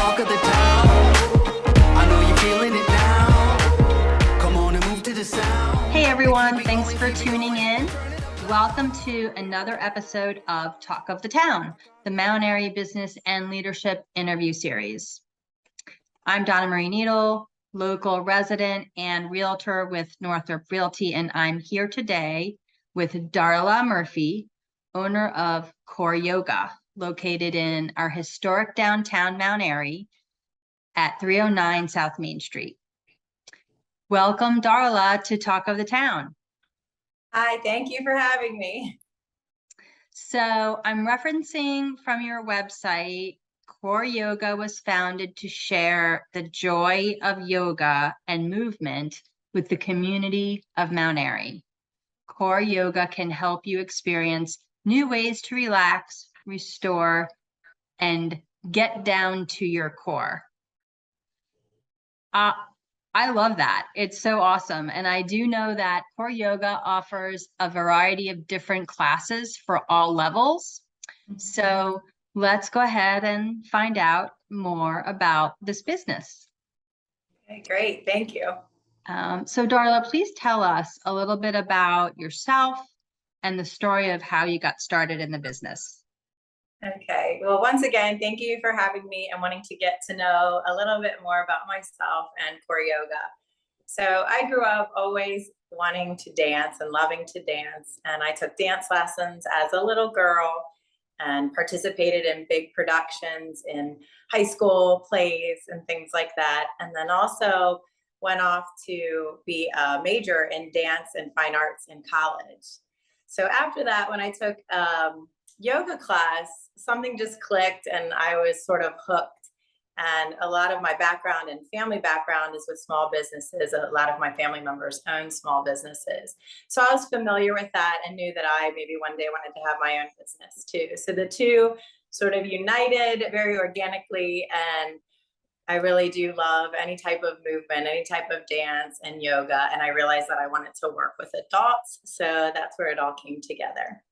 talk of the town. I know you're feeling it now. Come on and move to the sound. Hey everyone, thanks for tuning in. Welcome to another episode of Talk of the Town, the Mount Airy Business and Leadership Interview Series. I'm Donnamarie Needle, local resident and realtor with Northrop Realty, and I'm here today with Darla Murphy, owner of Core Yoga, located in our historic downtown Mount Airy at 309 South Main Street. Welcome, Darla, to Talk of the Town. Hi, thank you for having me. So I'm referencing from your website, Core Yoga was founded to share the joy of yoga and movement with the community of Mount Airy. Core Yoga can help you experience new ways to relax, restore, and get down to your core. I love that. It's so awesome. And I do know that Core Yoga offers a variety of different classes for all levels. So let's go ahead and find out more about this business. Okay, great. Thank you. So Darla, please tell us a little bit about yourself and the story of how you got started in the business. Okay. Well, once again, thank you for having me and wanting to get to know a little bit more about myself and Core Yoga. So I grew up always wanting to dance and loving to dance. And I took dance lessons as a little girl and participated in big productions in high school plays and things like that. And then also went off to be a major in dance and fine arts in college. So after that, when I took yoga class, something just clicked and I was sort of hooked. And a lot of my background and family background is with small businesses. A lot of my family members own small businesses. So I was familiar with that and knew that I maybe one day wanted to have my own business too. So the two sort of united very organically. And I really do love any type of movement, any type of dance and yoga. And I realized that I wanted to work with adults. So that's where it all came together.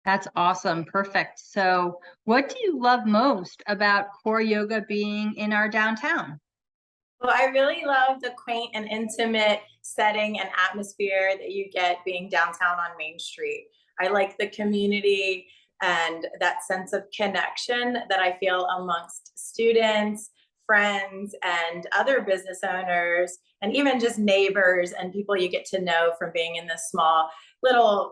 That's awesome. Perfect. So what do you love most about Core Yoga being in our downtown? Well, I really love the quaint and intimate setting and atmosphere that you get being downtown on Main Street. I like the community and that sense of connection that I feel amongst students, friends, and other business owners, and even just neighbors and people you get to know from being in this small little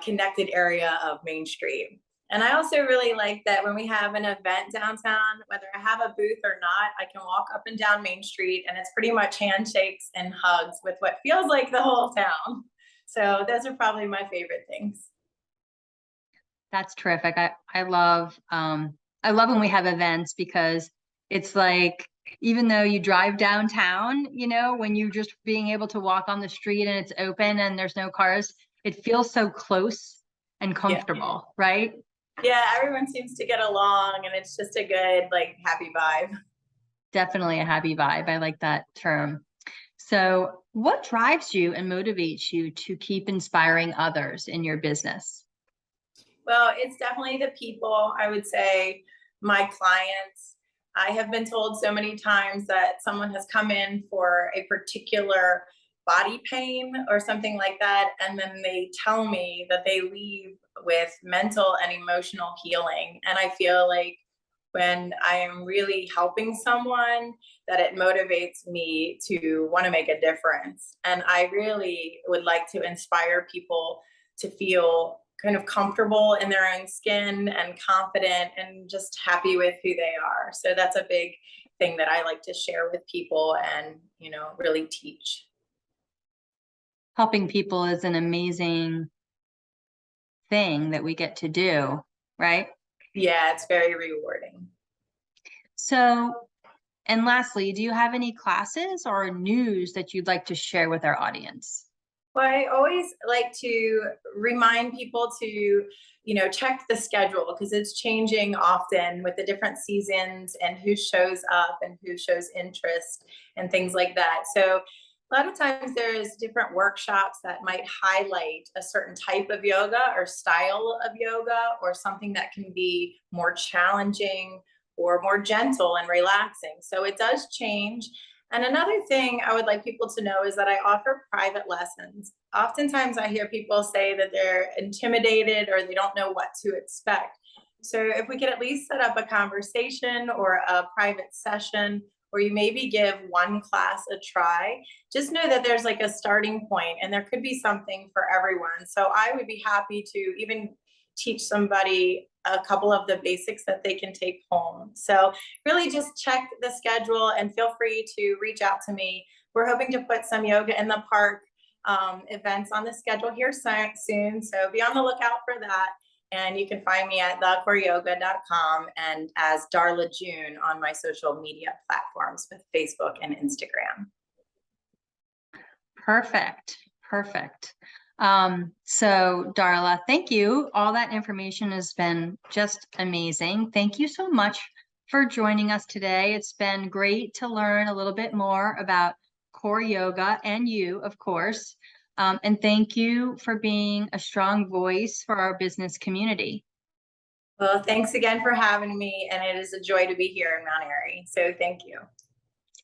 connected area of Main Street. And I also really like that when we have an event downtown, whether I have a booth or not, I can walk up and down Main Street and it's pretty much handshakes and hugs with what feels like the whole town. So those are probably my favorite things. That's terrific. I love when we have events because it's like, even though you drive downtown, you know, when you just being able to walk on the street and it's open and there's no cars, it feels so close and comfortable, right? Yeah, everyone seems to get along and it's just a good, happy vibe. Definitely a happy vibe. I like that term. So what drives you and motivates you to keep inspiring others in your business? Well, it's definitely the people. I would say my clients. I have been told so many times that someone has come in for a particular body pain or something like that, and then they tell me that they leave with mental and emotional healing. And I feel like when I am really helping someone, that it motivates me to want to make a difference. And I really would like to inspire people to feel kind of comfortable in their own skin and confident and just happy with who they are. So that's a big thing that I like to share with people and, really teach. Helping people is an amazing thing that we get to do, right? Yeah, it's very rewarding. So, and lastly, do you have any classes or news that you'd like to share with our audience? Well, I always like to remind people to, check the schedule because it's changing often with the different seasons and who shows up and who shows interest and things like that. So a lot of times there's different workshops that might highlight a certain type of yoga or style of yoga or something that can be more challenging or more gentle and relaxing. So it does change. And another thing I would like people to know is that I offer private lessons. Oftentimes I hear people say that they're intimidated or they don't know what to expect. So if we could at least set up a conversation or a private session where you maybe give one class a try, just know that there's like a starting point and there could be something for everyone. So I would be happy to even teach somebody a couple of the basics that they can take home. So really just check the schedule and feel free to reach out to me. We're hoping to put some yoga in the park events on the schedule here soon. So be on the lookout for that. And you can find me at thecoreyoga.com and as Darla June on my social media platforms with Facebook and Instagram. Perfect. Perfect. So Darla, thank you. All that information has been just amazing. Thank you so much for joining us today. It's been great to learn a little bit more about core yoga and you, of course. And thank you for being a strong voice for our business community. Well, thanks again for having me. And it is a joy to be here in Mount Airy. So thank you.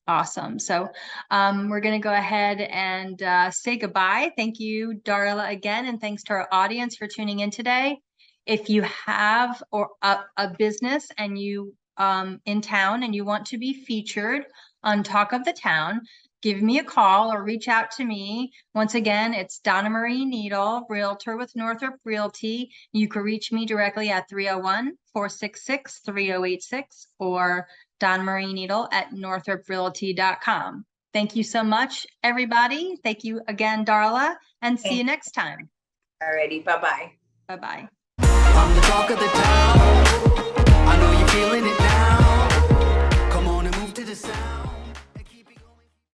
Awesome. So we're going to go ahead and say goodbye. Thank you, Darla, again. And thanks to our audience for tuning in today. If you have a business and you in town and you want to be featured on Talk of the Town, give me a call or reach out to me. Once again, it's Donnamarie Needle, Realtor with Northrop Realty. You can reach me directly at 301-466-3086 or Donnamarie Needle at northroprealty.com. Thank you so much, everybody. Thank you again, Darla, and see you next time. Alrighty, bye-bye. Bye-bye. I'm the talk of the town.